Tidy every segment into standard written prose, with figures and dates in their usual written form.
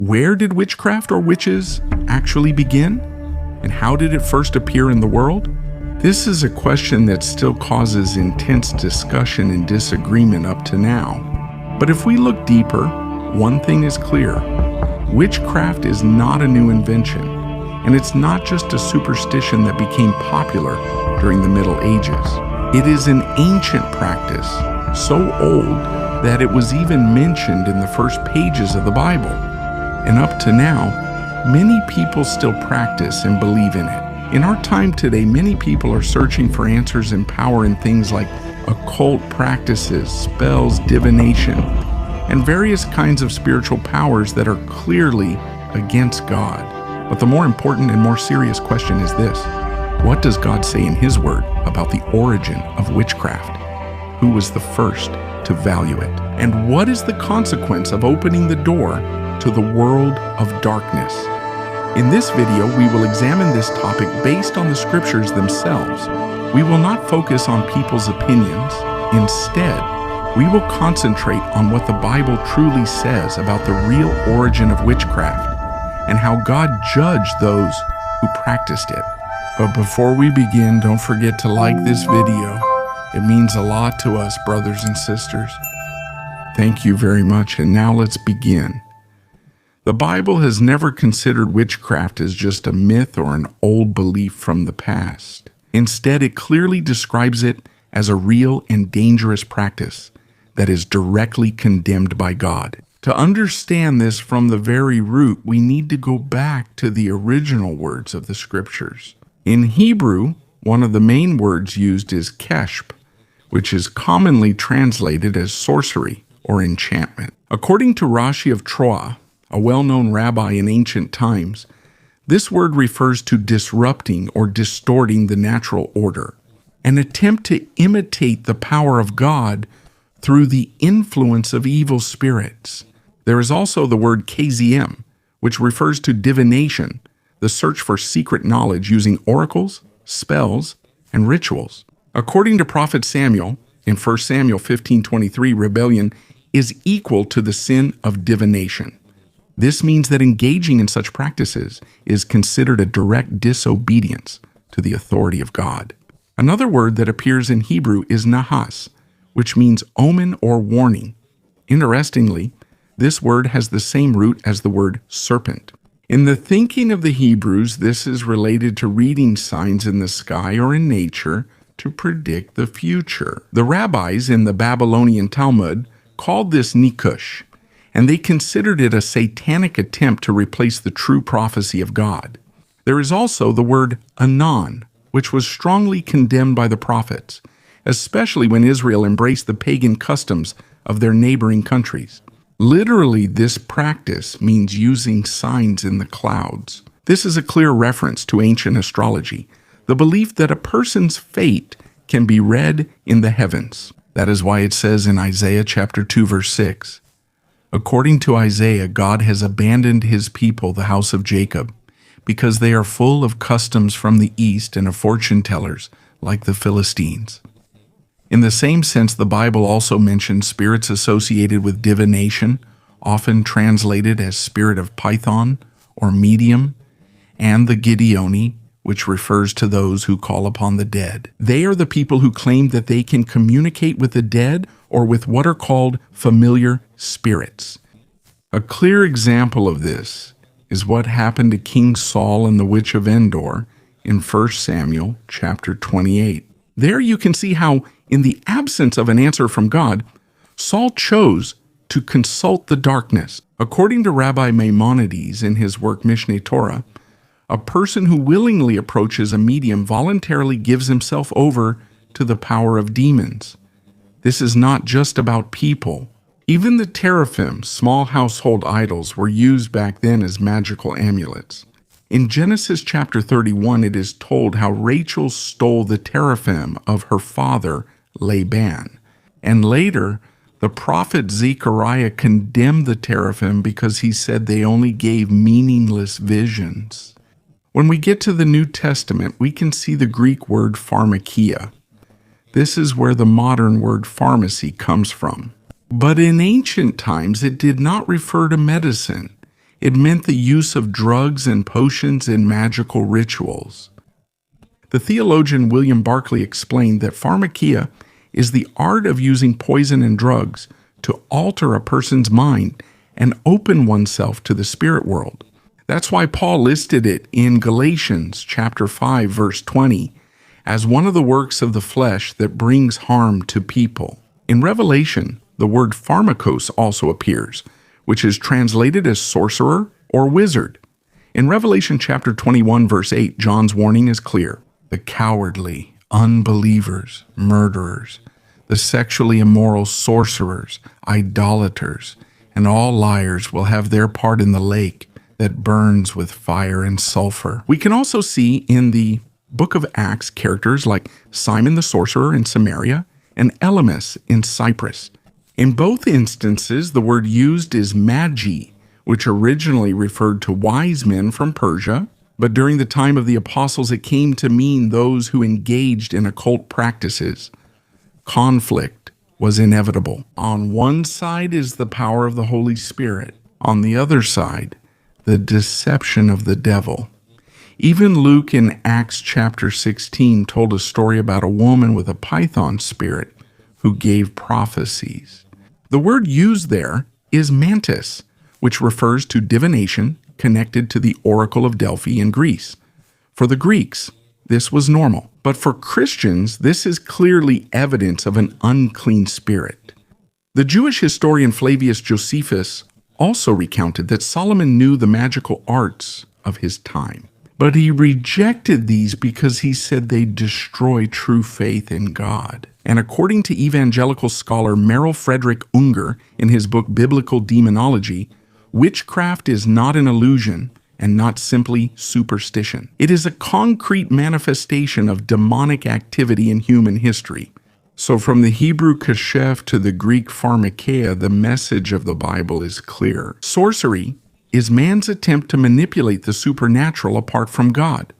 Where did witchcraft or witches actually begin? And how did it first appear in the world? This is a question that still causes intense discussion and disagreement up to now. But if we look deeper, one thing is clear. Witchcraft is not a new invention, and it's not just a superstition that became popular during the Middle Ages. It is an ancient practice, so old that it was even mentioned in the first pages of the Bible. And up to now, many people still practice and believe in it. In our time today, many people are searching for answers and power in things like occult practices, spells, divination, and various kinds of spiritual powers that are clearly against God. But the more important and more serious question is this: what does God say in His Word about the origin of witchcraft? Who was the first to value it? And what is the consequence of opening the door to the world of darkness? In this video, we will examine this topic based on the Scriptures themselves. We will not focus on people's opinions. Instead, we will concentrate on what the Bible truly says about the real origin of witchcraft and how God judged those who practiced it. But before we begin, don't forget to like this video. It means a lot to us, brothers and sisters. Thank you very much, and now let's begin. The Bible has never considered witchcraft as just a myth or an old belief from the past. Instead, it clearly describes it as a real and dangerous practice that is directly condemned by God. To understand this from the very root, we need to go back to the original words of the Scriptures. In Hebrew, one of the main words used is keshp, which is commonly translated as sorcery or enchantment. According to Rashi of Troa, a well-known rabbi in ancient times, this word refers to disrupting or distorting the natural order, an attempt to imitate the power of God through the influence of evil spirits. There is also the word KZM, which refers to divination, the search for secret knowledge using oracles, spells, and rituals. According to Prophet Samuel, in 1 Samuel 15:23, rebellion is equal to the sin of divination. This means that engaging in such practices is considered a direct disobedience to the authority of God. Another word that appears in Hebrew is nahas, which means omen or warning. Interestingly, this word has the same root as the word serpent. In the thinking of the Hebrews, this is related to reading signs in the sky or in nature to predict the future. The rabbis in the Babylonian Talmud called this nikush, and they considered it a satanic attempt to replace the true prophecy of God. There is also the word anon, which was strongly condemned by the prophets, especially when Israel embraced the pagan customs of their neighboring countries. Literally, this practice means using signs in the clouds. This is a clear reference to ancient astrology, the belief that a person's fate can be read in the heavens. That is why it says in Isaiah chapter 2, verse 6, according to Isaiah, God has abandoned His people, the house of Jacob, because they are full of customs from the east and of fortune tellers like the Philistines. In the same sense, the Bible also mentions spirits associated with divination, often translated as spirit of Python or medium, and the Gideoni, which refers to those who call upon the dead. They are the people who claim that they can communicate with the dead or with what are called familiar spirits. A clear example of this is what happened to King Saul and the witch of Endor in 1 Samuel chapter 28. There you can see how, in the absence of an answer from God, Saul chose to consult the darkness. According to Rabbi Maimonides in his work Mishneh Torah, a person who willingly approaches a medium voluntarily gives himself over to the power of demons. This is not just about people. Even the teraphim, small household idols, were used back then as magical amulets. In Genesis chapter 31, it is told how Rachel stole the teraphim of her father, Laban. And later, the prophet Zechariah condemned the teraphim because he said they only gave meaningless visions. When we get to the New Testament, we can see the Greek word pharmakia. This is where the modern word pharmacy comes from. But in ancient times, it did not refer to medicine. It meant the use of drugs and potions in magical rituals. The theologian William Barclay explained that pharmakia is the art of using poison and drugs to alter a person's mind and open oneself to the spirit world. That's why Paul listed it in Galatians chapter 5, verse 20, as one of the works of the flesh that brings harm to people. In Revelation, the word pharmakos also appears, which is translated as sorcerer or wizard. In Revelation chapter 21, verse 8, John's warning is clear. The cowardly, unbelievers, murderers, the sexually immoral sorcerers, idolaters, and all liars will have their part in the lake that burns with fire and sulfur. We can also see in the book of Acts characters like Simon the sorcerer in Samaria and Elymas in Cyprus. In both instances, the word used is magi, which originally referred to wise men from Persia, but during the time of the apostles it came to mean those who engaged in occult practices. Conflict was inevitable. On one side is the power of the Holy Spirit. On the other side, the deception of the devil. Even Luke in Acts chapter 16 told a story about a woman with a python spirit who gave prophecies. The word used there is mantis, which refers to divination connected to the Oracle of Delphi in Greece. For the Greeks, this was normal. But for Christians, this is clearly evidence of an unclean spirit. The Jewish historian Flavius Josephus also recounted that Solomon knew the magical arts of his time. But he rejected these because he said they destroy true faith in God. And according to evangelical scholar Merrill Frederick Unger in his book Biblical Demonology, witchcraft is not an illusion and not simply superstition. It is a concrete manifestation of demonic activity in human history. So from the Hebrew kashef to the Greek pharmakeia, the message of the Bible is clear. Sorcery is man's attempt to manipulate the supernatural apart from God,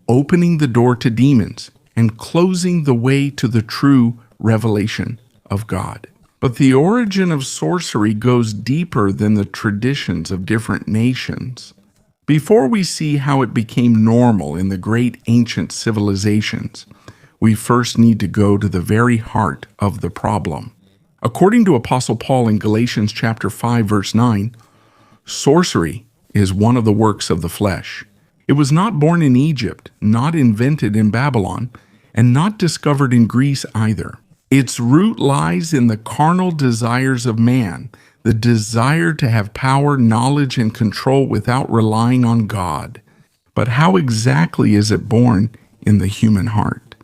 opening the door to demons and closing the way to the true revelation of God. But the origin of sorcery goes deeper than the traditions of different nations. Before we see how it became normal in the great ancient civilizations, we first need to go to the very heart of the problem. According to Apostle Paul in Galatians chapter 5, verse 9, sorcery is one of the works of the flesh. It was not born in Egypt, not invented in Babylon, and not discovered in Greece either. Its root lies in the carnal desires of man, the desire to have power, knowledge, and control without relying on God. But how exactly is it born in the human heart?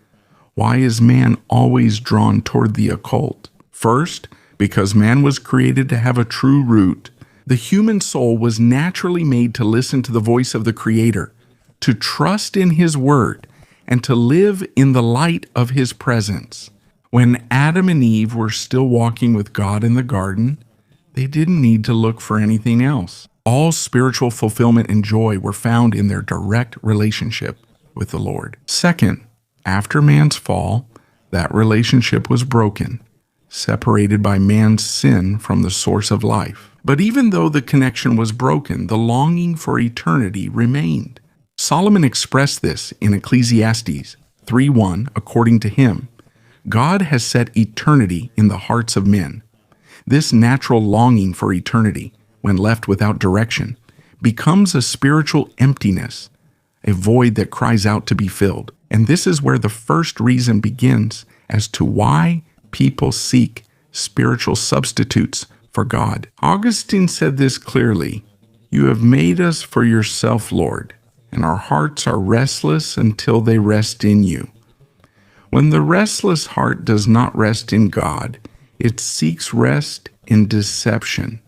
Why is man always drawn toward the occult? First, because man was created to have a true root. The human soul was naturally made to listen to the voice of the Creator, to trust in His Word, and to live in the light of His presence. When Adam and Eve were still walking with God in the garden, they didn't need to look for anything else. All spiritual fulfillment and joy were found in their direct relationship with the Lord. Second, after man's fall, that relationship was broken, separated by man's sin from the source of life. But even though the connection was broken, the longing for eternity remained. Solomon expressed this in Ecclesiastes 3:1. According to him, God has set eternity in the hearts of men. This natural longing for eternity, when left without direction, becomes a spiritual emptiness, a void that cries out to be filled. And this is where the first reason begins as to why people seek spiritual substitutes for God. Augustine said this clearly: "You have made us for yourself, Lord, and our hearts are restless until they rest in you." When the restless heart does not rest in God, it seeks rest in deception.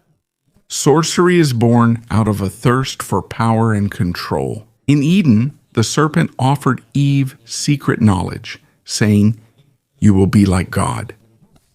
Sorcery is born out of a thirst for power and control. In Eden, the serpent offered Eve secret knowledge, saying, "You will be like God."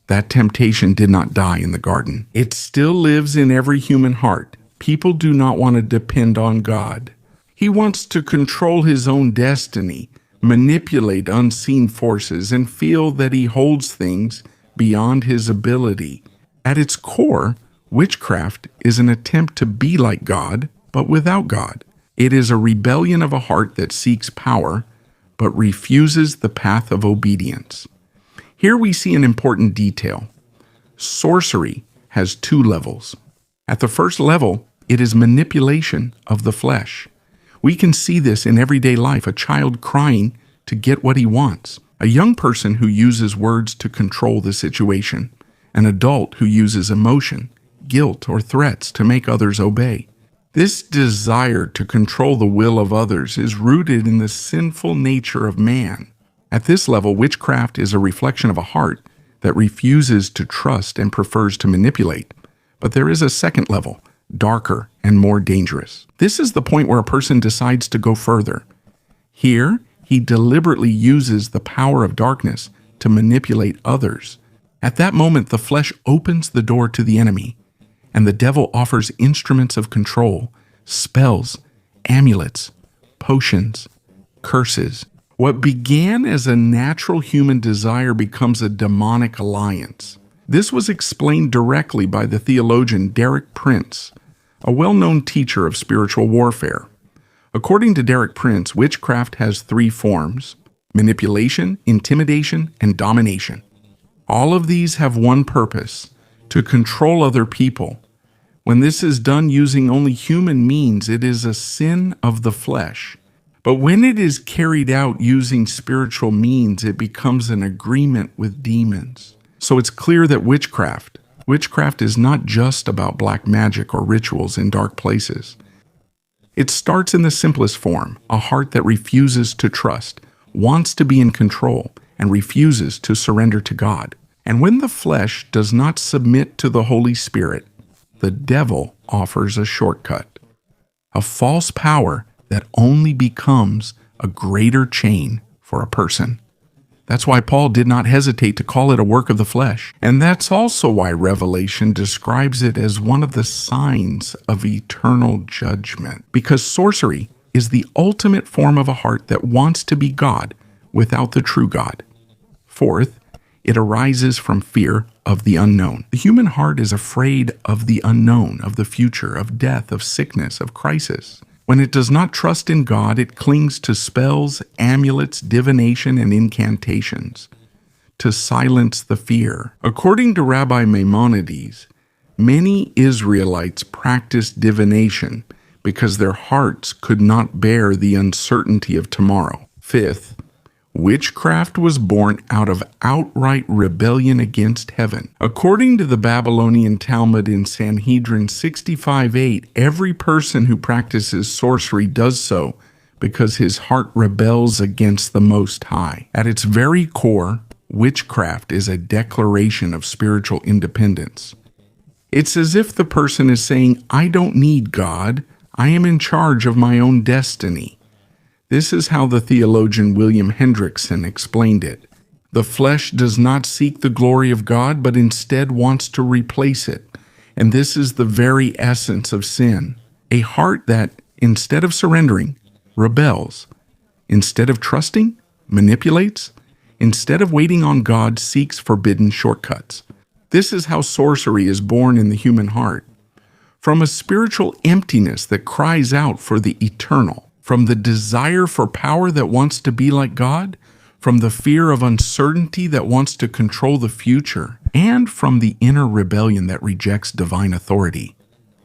That temptation did not die in the garden. It still lives in every human heart. People do not want to depend on God. He wants to control his own destiny, manipulate unseen forces, and feel that he holds things beyond his ability. At its core, witchcraft is an attempt to be like God but without God. It is a rebellion of a heart that seeks power, but refuses the path of obedience. Here we see an important detail. Sorcery has two levels. At the first level, it is manipulation of the flesh. We can see this in everyday life, a child crying to get what he wants, a young person who uses words to control the situation, an adult who uses emotion, guilt, or threats to make others obey. This desire to control the will of others is rooted in the sinful nature of man. At this level, witchcraft is a reflection of a heart that refuses to trust and prefers to manipulate. But there is a second level, darker and more dangerous. This is the point where a person decides to go further. Here, he deliberately uses the power of darkness to manipulate others. At that moment, the flesh opens the door to the enemy, and the devil offers instruments of control, spells, amulets, potions, curses. What began as a natural human desire becomes a demonic alliance. This was explained directly by the theologian Derek Prince, a well-known teacher of spiritual warfare. According to Derek Prince, witchcraft has three forms: manipulation, intimidation, and domination. All of these have one purpose: to control other people. When this is done using only human means, it is a sin of the flesh. But when it is carried out using spiritual means, it becomes an agreement with demons. So it's clear that witchcraft is not just about black magic or rituals in dark places. It starts in the simplest form, a heart that refuses to trust, wants to be in control, and refuses to surrender to God. And when the flesh does not submit to the Holy Spirit, the devil offers a shortcut, a false power that only becomes a greater chain for a person. That's why Paul did not hesitate to call it a work of the flesh. And that's also why Revelation describes it as one of the signs of eternal judgment. Because sorcery is the ultimate form of a heart that wants to be God without the true God. Fourth, it arises from fear of the unknown. The human heart is afraid of the unknown, of the future, of death, of sickness, of crisis. When it does not trust in God, it clings to spells, amulets, divination, and incantations to silence the fear. According to Rabbi Maimonides, many Israelites practiced divination because their hearts could not bear the uncertainty of tomorrow. Fifth, witchcraft was born out of outright rebellion against heaven. According to the Babylonian Talmud in Sanhedrin 65:8, every person who practices sorcery does so because his heart rebels against the Most High. At its very core, witchcraft is a declaration of spiritual independence. It's as if the person is saying, "I don't need God. I am in charge of my own destiny." This is how the theologian William Hendrickson explained it. The flesh does not seek the glory of God, but instead wants to replace it. And this is the very essence of sin. A heart that, instead of surrendering, rebels. Instead of trusting, manipulates. Instead of waiting on God, seeks forbidden shortcuts. This is how sorcery is born in the human heart. From a spiritual emptiness that cries out for the eternal. From the desire for power that wants to be like God, from the fear of uncertainty that wants to control the future, and from the inner rebellion that rejects divine authority.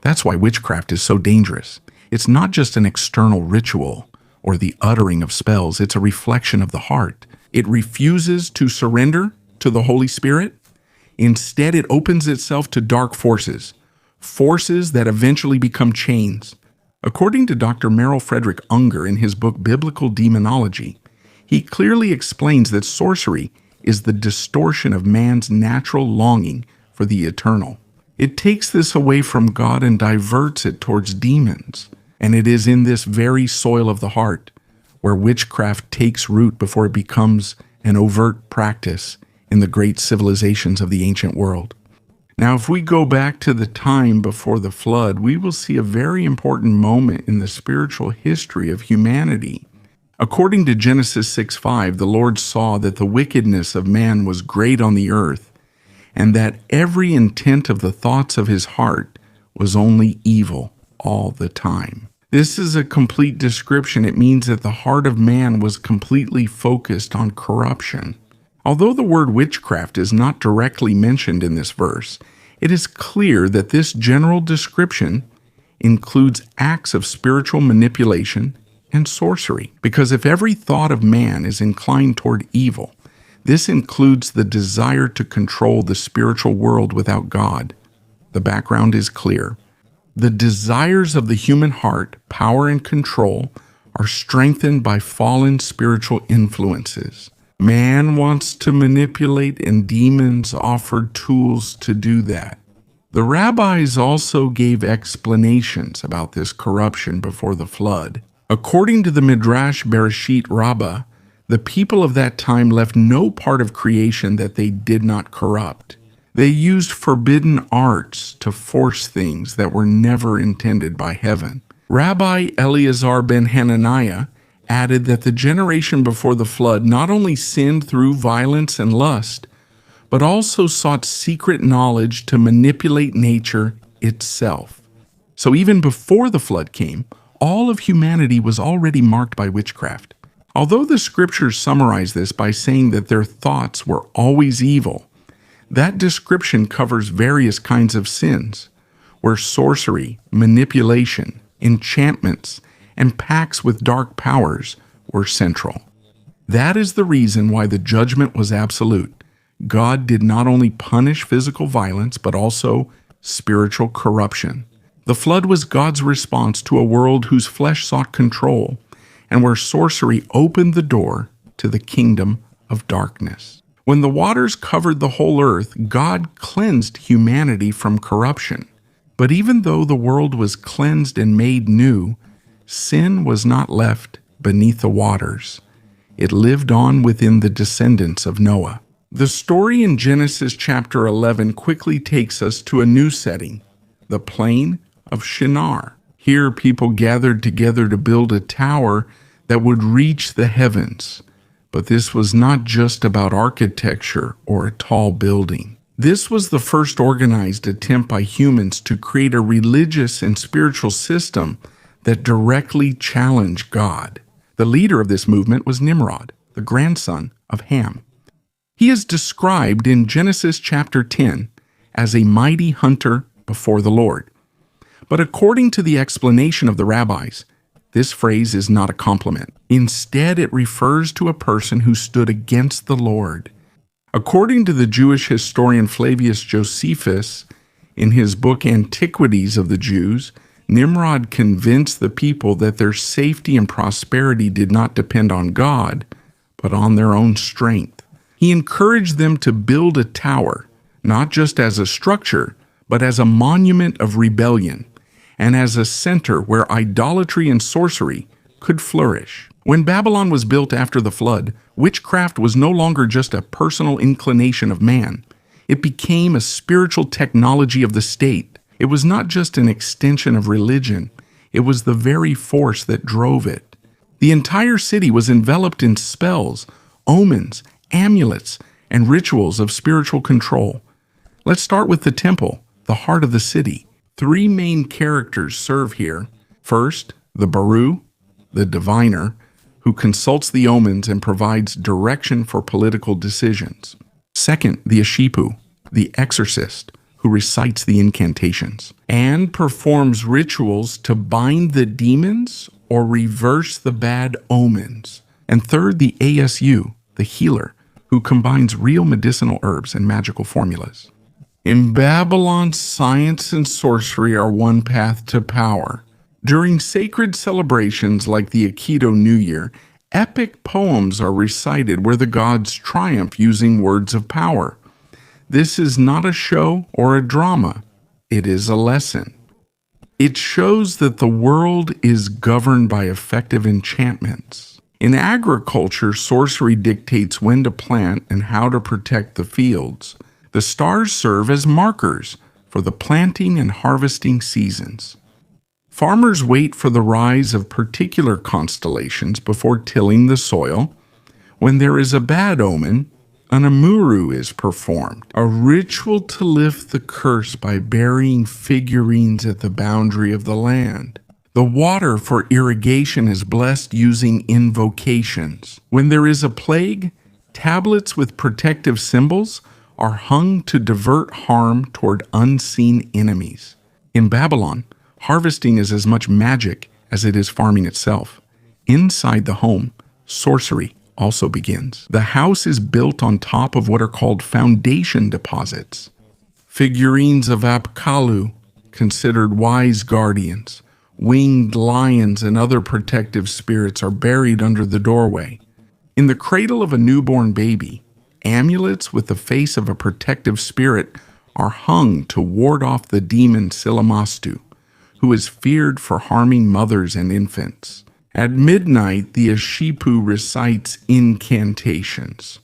That's why witchcraft is so dangerous. It's not just an external ritual or the uttering of spells, it's a reflection of the heart. It refuses to surrender to the Holy Spirit. Instead, it opens itself to dark forces, forces that eventually become chains. According to Dr. Merrill Frederick Unger in his book Biblical Demonology, he clearly explains that sorcery is the distortion of man's natural longing for the eternal. It takes this away from God and diverts it towards demons. And it is in this very soil of the heart where witchcraft takes root before it becomes an overt practice in the great civilizations of the ancient world. Now, if we go back to the time before the flood, we will see a very important moment in the spiritual history of humanity. According to Genesis 6:5, the Lord saw that the wickedness of man was great on the earth, and that every intent of the thoughts of his heart was only evil. all the time. This is a complete description. It means that the heart of man was completely focused on corruption. Although the word witchcraft is not directly mentioned in this verse, it is clear that this general description includes acts of spiritual manipulation and sorcery. Because if every thought of man is inclined toward evil, this includes the desire to control the spiritual world without God. The background is clear. The desires of the human heart, power and control, are strengthened by fallen spiritual influences. Man wants to manipulate, and demons offered tools to do that. The rabbis also gave explanations about this corruption before the flood. According to the Midrash Bereshit Rabbah, the people of that time left no part of creation that they did not corrupt. They used forbidden arts to force things that were never intended by heaven. Rabbi Eleazar ben Hananiah added that the generation before the flood not only sinned through violence and lust, but also sought secret knowledge to manipulate nature itself. So even before the flood came, all of humanity was already marked by witchcraft. Although the scriptures summarize this by saying that their thoughts were always evil, that description covers various kinds of sins, where sorcery, manipulation, enchantments, and pacts with dark powers were central. That is the reason why the judgment was absolute. God did not only punish physical violence, but also spiritual corruption. The flood was God's response to a world whose flesh sought control, and where sorcery opened the door to the kingdom of darkness. When the waters covered the whole earth, God cleansed humanity from corruption. But even though the world was cleansed and made new, sin was not left beneath the waters. It lived on within the descendants of Noah. The story in Genesis chapter 11 quickly takes us to a new setting, the plain of Shinar. Here people gathered together to build a tower that would reach the heavens. But this was not just about architecture or a tall building. This was the first organized attempt by humans to create a religious and spiritual system that directly challenged God. The leader of this movement was Nimrod, the grandson of Ham. He is described in Genesis chapter 10 as a mighty hunter before the Lord. But according to the explanation of the rabbis, this phrase is not a compliment. Instead, it refers to a person who stood against the Lord. According to the Jewish historian Flavius Josephus, in his book Antiquities of the Jews, Nimrod convinced the people that their safety and prosperity did not depend on God, but on their own strength. He encouraged them to build a tower, not just as a structure, but as a monument of rebellion, and as a center where idolatry and sorcery could flourish. When Babylon was built after the flood, witchcraft was no longer just a personal inclination of man. It became a spiritual technology of the state. It was not just an extension of religion. It was the very force that drove it. The entire city was enveloped in spells, omens, amulets, and rituals of spiritual control. Let's start with the temple, the heart of the city. 3 main characters serve here. First, the Baru, the diviner, who consults the omens and provides direction for political decisions. Second, the Ashipu, the exorcist, who recites the incantations and performs rituals to bind the demons or reverse the bad omens. And third, the ASU, the healer, who combines real medicinal herbs and magical formulas. In Babylon, science and sorcery are one path to power. During sacred celebrations like the Aikido New Year, epic poems are recited where the gods triumph using words of power. This is not a show or a drama. It is a lesson. It shows that the world is governed by effective enchantments. In agriculture, sorcery dictates when to plant and how to protect the fields. The stars serve as markers for the planting and harvesting seasons. Farmers wait for the rise of particular constellations before tilling the soil. When there is a bad omen, An amuru is performed, a ritual to lift the curse by burying figurines at the boundary of the land. The water for irrigation is blessed using invocations. When there is a plague, tablets with protective symbols are hung to divert harm toward unseen enemies. In Babylon, harvesting is as much magic as it is farming itself. Inside the home, sorcery also begins. The house is built on top of what are called foundation deposits. Figurines of Apkallu, considered wise guardians, winged lions, and other protective spirits are buried under the doorway. In the cradle of a newborn baby, amulets with the face of a protective spirit are hung to ward off the demon Silamastu, who is feared for harming mothers and infants. At midnight, the Ashipu recites incantations.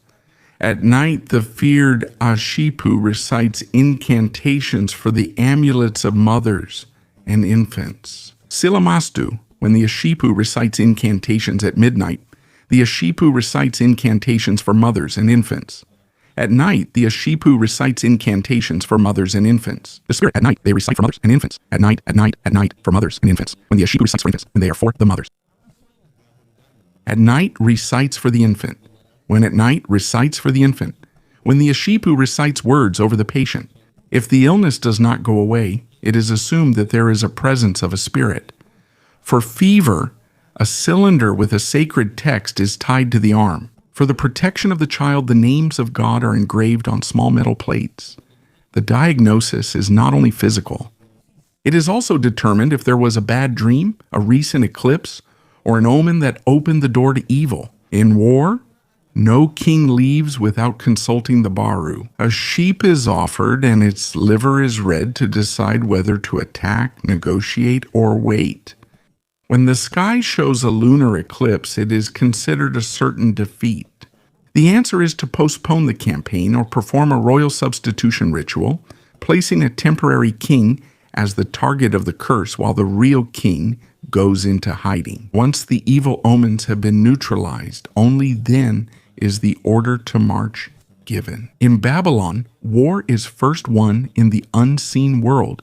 At night, the feared Ashipu recites incantations for the amulets of mothers and infants. Silamastu, when the Ashipu recites incantations at midnight, the Ashipu recites incantations for mothers and infants. At night, the Ashipu recites incantations for mothers and infants. The spirit, at night, they recite for mothers and infants. At night, for mothers and infants. When the Ashipu recites for infants, when they are for the mothers. At night, recites for the infant. When at night, recites for the infant. When the Ashipu recites words over the patient. If the illness does not go away, it is assumed that there is a presence of a spirit. For fever, a cylinder with a sacred text is tied to the arm. For the protection of the child, the names of God are engraved on small metal plates. The diagnosis is not only physical. It is also determined if there was a bad dream, a recent eclipse, or an omen that opened the door to evil. In war, no king leaves without consulting the Baru. A sheep is offered and its liver is read to decide whether to attack, negotiate, or wait. When the sky shows a lunar eclipse, it is considered a certain defeat. The answer is to postpone the campaign or perform a royal substitution ritual, placing a temporary king as the target of the curse while the real king goes into hiding. Once the evil omens have been neutralized, only then is the order to march given. In Babylon, war is first won in the unseen world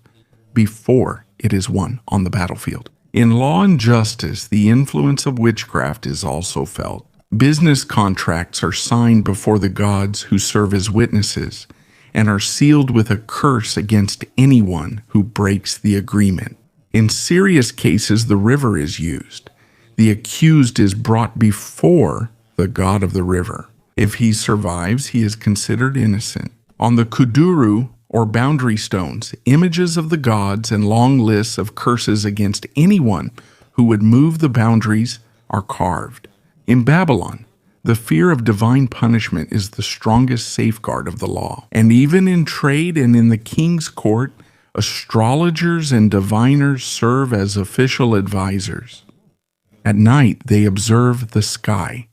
before it is won on the battlefield. In law and justice, the influence of witchcraft is also felt. Business contracts are signed before the gods who serve as witnesses and are sealed with a curse against anyone who breaks the agreement. In serious cases, the river is used. The accused is brought before the god of the river. If he survives, he is considered innocent. On the kuduru, or boundary stones, images of the gods and long lists of curses against anyone who would move the boundaries are carved. In Babylon, the fear of divine punishment is the strongest safeguard of the law. And even in trade and in the king's court, astrologers and diviners serve as official advisors. At night, they observe the sky.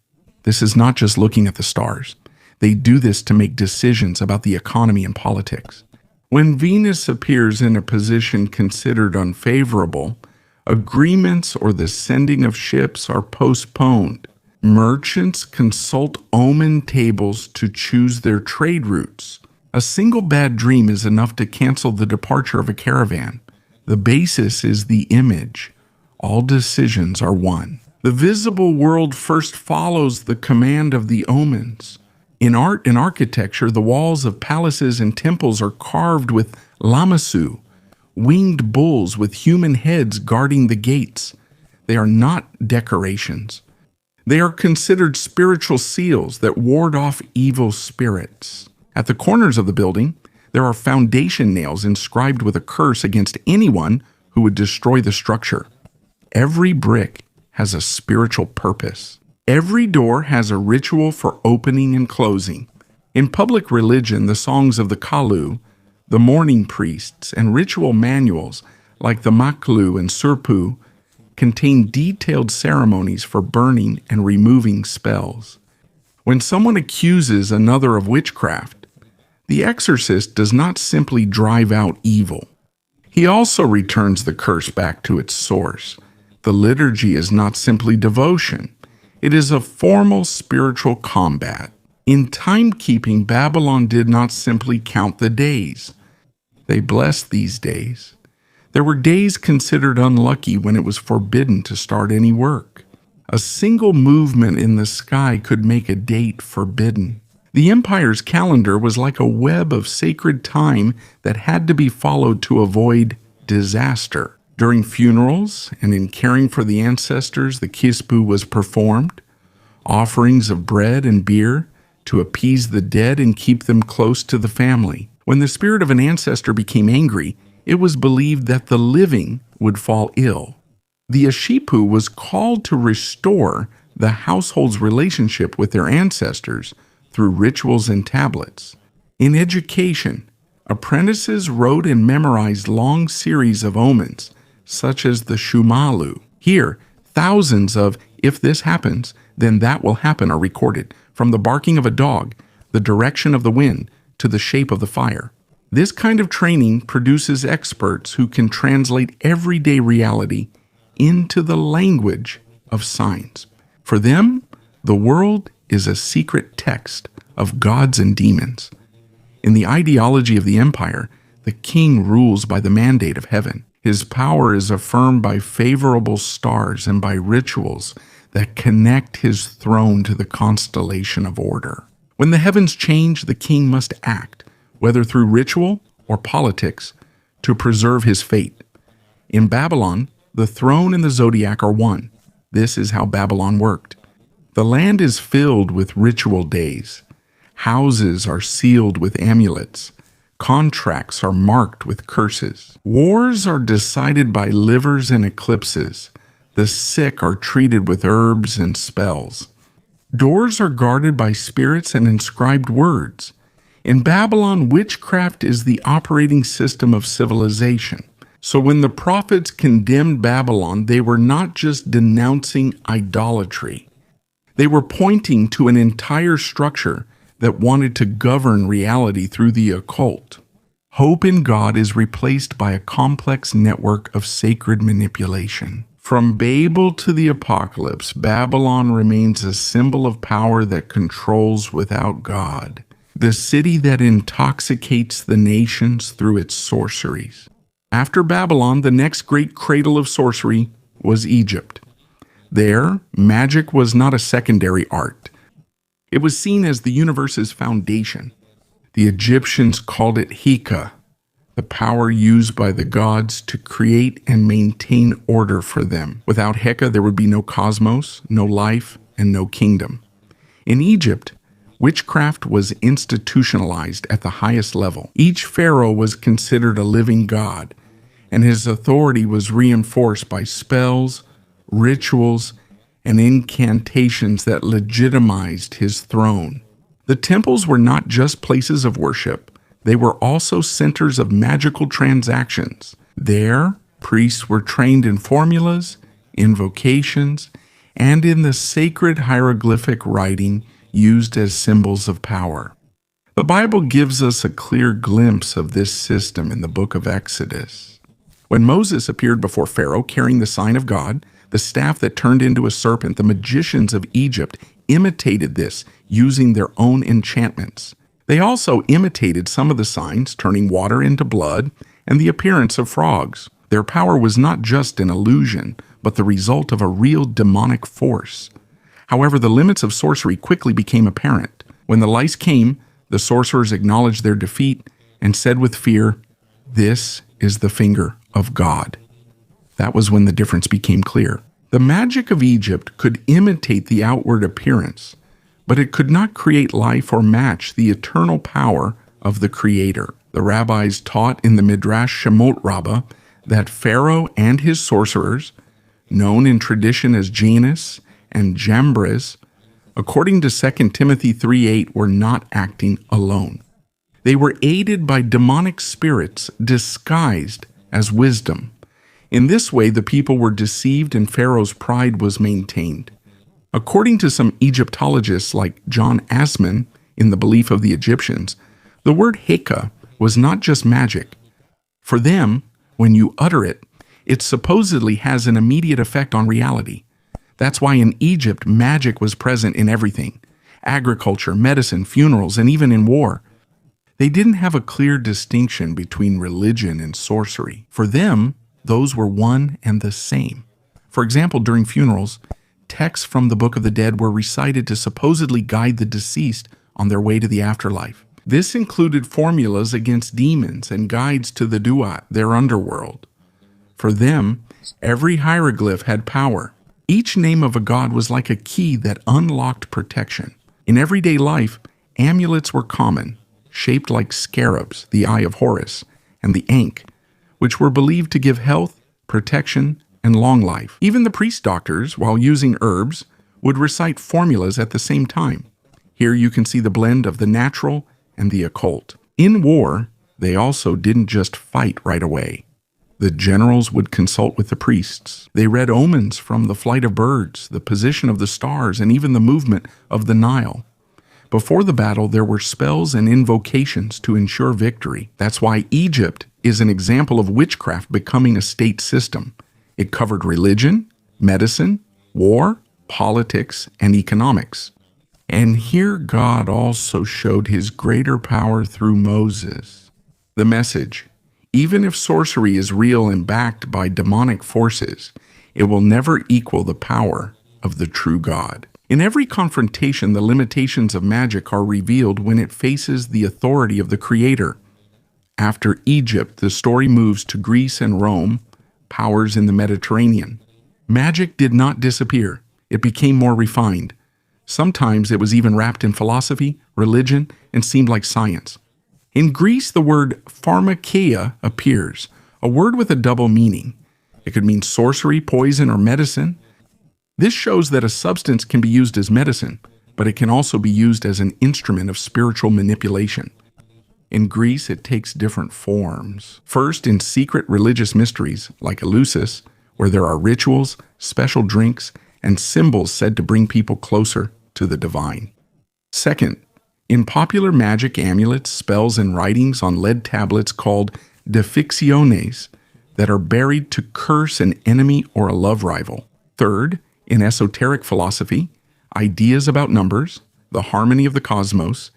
This is not just looking at the stars. They do this to make decisions about the economy and politics. When Venus appears in a position considered unfavorable, agreements or the sending of ships are postponed. Merchants consult omen tables to choose their trade routes. A single bad dream is enough to cancel the departure of a caravan. The basis is the image. All decisions are one. The visible world first follows the command of the omens. In art and architecture, the walls of palaces and temples are carved with lamassu, winged bulls with human heads guarding the gates. They are not decorations. They are considered spiritual seals that ward off evil spirits. At the corners of the building, there are foundation nails inscribed with a curse against anyone who would destroy the structure. Every brick has a spiritual purpose. Every door has a ritual for opening and closing. In public religion, the songs of the Kalu, the mourning priests, and ritual manuals like the Maklu and Surpu contain detailed ceremonies for burning and removing spells. When someone accuses another of witchcraft, the exorcist does not simply drive out evil. He also returns the curse back to its source. The liturgy is not simply devotion. It is a formal spiritual combat. In timekeeping, Babylon did not simply count the days. They blessed these days. There were days considered unlucky when it was forbidden to start any work. A single movement in the sky could make a date forbidden. The empire's calendar was like a web of sacred time that had to be followed to avoid disaster. During funerals and in caring for the ancestors, the kisbu was performed. Offerings of bread and beer to appease the dead and keep them close to the family. When the spirit of an ancestor became angry, it was believed that the living would fall ill. The Ashipu was called to restore the household's relationship with their ancestors through rituals and tablets. In education, apprentices wrote and memorized long series of omens, such as the Shumalu. Here, thousands of "if this happens, then that will happen" are recorded, from the barking of a dog, the direction of the wind, to the shape of the fire. This kind of training produces experts who can translate everyday reality into the language of signs. For them, the world is a secret text of gods and demons. In the ideology of the empire, the king rules by the mandate of heaven. His power is affirmed by favorable stars and by rituals that connect his throne to the constellation of order. When the heavens change, the king must act, whether through ritual or politics, to preserve his fate. In Babylon, the throne and the zodiac are one. This is how Babylon worked. The land is filled with ritual days. Houses are sealed with amulets. Contracts are marked with curses. Wars are decided by livers and eclipses. The sick are treated with herbs and spells. Doors are guarded by spirits and inscribed words. In Babylon, witchcraft is the operating system of civilization. So when the prophets condemned Babylon, they were not just denouncing idolatry. They were pointing to an entire structure that wanted to govern reality through the occult. Hope in God is replaced by a complex network of sacred manipulation. From Babel to the apocalypse, Babylon remains a symbol of power that controls without God, the city that intoxicates the nations through its sorceries. After Babylon, the next great cradle of sorcery was Egypt. There, magic was not a secondary art. It was seen as the universe's foundation. The Egyptians called it Heka, the power used by the gods to create and maintain order for them. Without Heka, there would be no cosmos, no life, and no kingdom. In Egypt, witchcraft was institutionalized at the highest level. Each pharaoh was considered a living god, and his authority was reinforced by spells, rituals, and incantations that legitimized his throne. The temples were not just places of worship, they were also centers of magical transactions. There, priests were trained in formulas, invocations, and in the sacred hieroglyphic writing used as symbols of power. The Bible gives us a clear glimpse of this system in the book of Exodus. When Moses appeared before Pharaoh carrying the sign of God, the staff that turned into a serpent, the magicians of Egypt imitated this using their own enchantments. They also imitated some of the signs, turning water into blood and the appearance of frogs. Their power was not just an illusion, but the result of a real demonic force. However, the limits of sorcery quickly became apparent. When the lice came, the sorcerers acknowledged their defeat and said with fear, "This is the finger of God." That was when the difference became clear. The magic of Egypt could imitate the outward appearance, but it could not create life or match the eternal power of the Creator. The rabbis taught in the Midrash Shemot Rabbah that Pharaoh and his sorcerers, known in tradition as Janus and Jambres, according to 2 Timothy 3:8, were not acting alone. They were aided by demonic spirits disguised as wisdom. In this way, the people were deceived and Pharaoh's pride was maintained. According to some Egyptologists like John Asman, in the belief of the Egyptians, the word Heka was not just magic. For them, when you utter it, it supposedly has an immediate effect on reality. That's why in Egypt, magic was present in everything. agriculture, medicine, funerals, and even in war. They didn't have a clear distinction between religion and sorcery. For them, those were one and the same. For example, during funerals, texts from the Book of the Dead were recited to supposedly guide the deceased on their way to the afterlife. This included formulas against demons and guides to the Duat, their underworld. For them, every hieroglyph had power. Each name of a god was like a key that unlocked protection. In everyday life, amulets were common, shaped like scarabs, the Eye of Horus, and the Ankh, which were believed to give health, protection, and long life. Even the priest doctors, while using herbs, would recite formulas at the same time. Here you can see the blend of the natural and the occult. In war, they also didn't just fight right away. The generals would consult with the priests. They read omens from the flight of birds, the position of the stars, and even the movement of the Nile. Before the battle, there were spells and invocations to ensure victory. That's why Egypt is an example of witchcraft becoming a state system. It covered religion, medicine, war, politics, and economics. And here God also showed his greater power through Moses. The message: even if sorcery is real and backed by demonic forces, it will never equal the power of the true God. In every confrontation, the limitations of magic are revealed when it faces the authority of the Creator. After Egypt, the story moves to Greece and Rome, powers in the Mediterranean. Magic did not disappear. It became more refined. Sometimes it was even wrapped in philosophy, religion, and seemed like science. In Greece, the word pharmakeia appears, a word with a double meaning. It could mean sorcery, poison, or medicine. This shows that a substance can be used as medicine, but it can also be used as an instrument of spiritual manipulation. In Greece, it takes different forms. First, in secret religious mysteries, like Eleusis, where there are rituals, special drinks, and symbols said to bring people closer to the divine. Second, in popular magic amulets, spells, and writings on lead tablets called deficciones that are buried to curse an enemy or a love rival. Third, in esoteric philosophy, ideas about numbers, the harmony of the cosmos,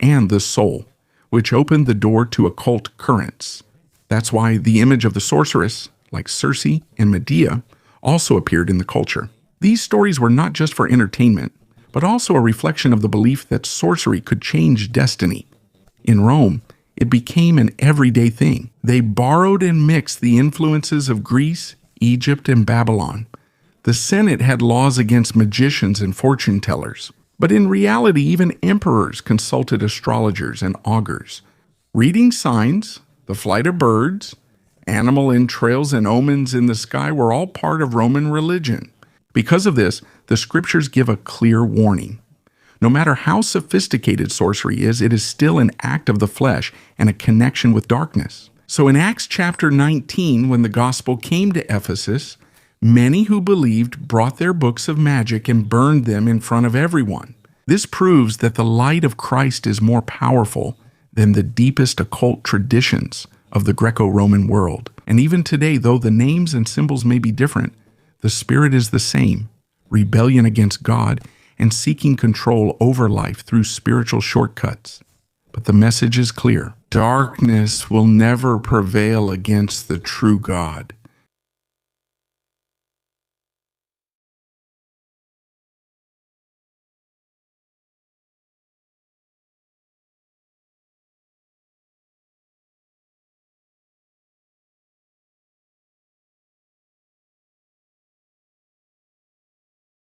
and the soul, which opened the door to occult currents. That's why the image of the sorceress, like Circe and Medea, also appeared in the culture. These stories were not just for entertainment, but also a reflection of the belief that sorcery could change destiny. In Rome, it became an everyday thing. They borrowed and mixed the influences of Greece, Egypt, and Babylon. The Senate had laws against magicians and fortune tellers. But in reality, even emperors consulted astrologers and augurs. Reading signs, the flight of birds, animal entrails, and omens in the sky were all part of Roman religion. Because of this, the scriptures give a clear warning. No matter how sophisticated sorcery is, it is still an act of the flesh and a connection with darkness. So in Acts chapter 19, when the gospel came to Ephesus, many who believed brought their books of magic and burned them in front of everyone. This proves that the light of Christ is more powerful than the deepest occult traditions of the Greco-Roman world. And even today, though the names and symbols may be different, the spirit is the same: rebellion against God and seeking control over life through spiritual shortcuts. But the message is clear: darkness will never prevail against the true God.